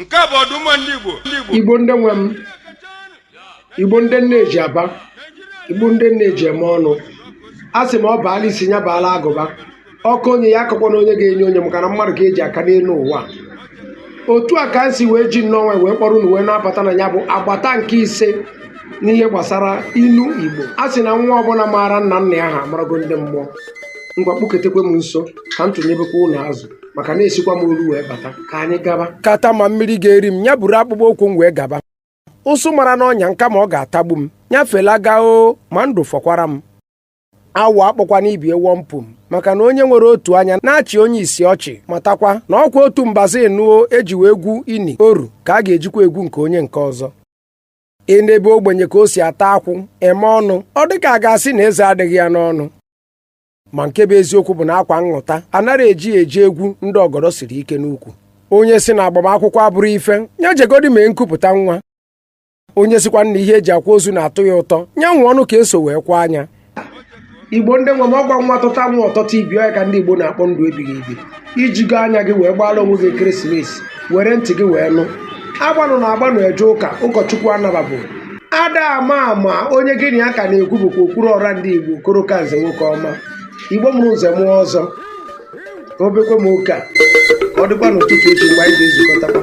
nke bụ ọdụmọ ndị Igbo Igbo ndị nwe m, Igbo ndị nne eji aba, Igbo ndị nne eji eme ọnụ. A sị ma ọ baala isi nya baala agụba, ọkụ onye ya akọkwa na onye ga-enye onye maka na mmadụ ka eji aka n'elu ụwa. Otu a ka nsi wee ji nnọọ wee kpọrọ unu wee na-apụta na ya bụ agbata nke ise n'ihe gbasara ilu Igbo. A sị na nwa ọbụla maara nna nna ya ha amarago ndị mmụọ. Ngwa kpụketekwe m nso ka m tụnyebekwa ụlọ azụ maka na-esikwa m olu wee bata ka anyị gaba. Kata ma mmiri ga-eri m ya buru akpụkpọ ụkwụ m wee gaba. Ụsụ mara n'ọnya nka ma ọ ga-atagbu m nyafela gao ma ndụ fọkwara m. Awụ akpọkwa n'ibi ewo mpụ m maka na onye nwere otu anya na-achị onye isi ọchị matakwa na ọkwa otu mbazi enuo eji wee egwu ini oru ka a ga-ejikwa egwu nke onye nke ọzọ. N'ebe ogbenye ka o si ata akwụ eme ọnụ ọ dị ka a ga-asị na eze adịghị ya n'ọnụ. Ma nke bụ eziokwu bụ na akwa nghọta anara eji egwu ndị ọgọdọ siri ike n'ukwu. Onye si na agbamakwụkwọ abụrụ ife nya jegodi mee nkupụta nwa. Onye sikwa na ihe eji akwa ozu na-atụ ya ụtọ nya nwee ọnụ ka eso wee kwa anya. Igbo ndị nwe m ọgwa nwa tụta nwa ọtọta ibi ya ka ndị Igbo na-akpọ ndụ ebighị ebi. Ijigo anya gị wee gbaala onwe gị ekeresimesi, were ntị gị wee nụ. Agbanụ na agbanụ eje ụka ụkọchukwu anababụ. Ada ama onye gị na ya ka na-ekwu bụkwa okpuru ọra ndị Igbo okoroka nze nwoke ọma. Igbo mụrụ nze mụọ ọzọ ka o bekwe m oke a ka ọ dịkwa n'ụtụtụ echi mgbe anyị ga-ezukọtakwa.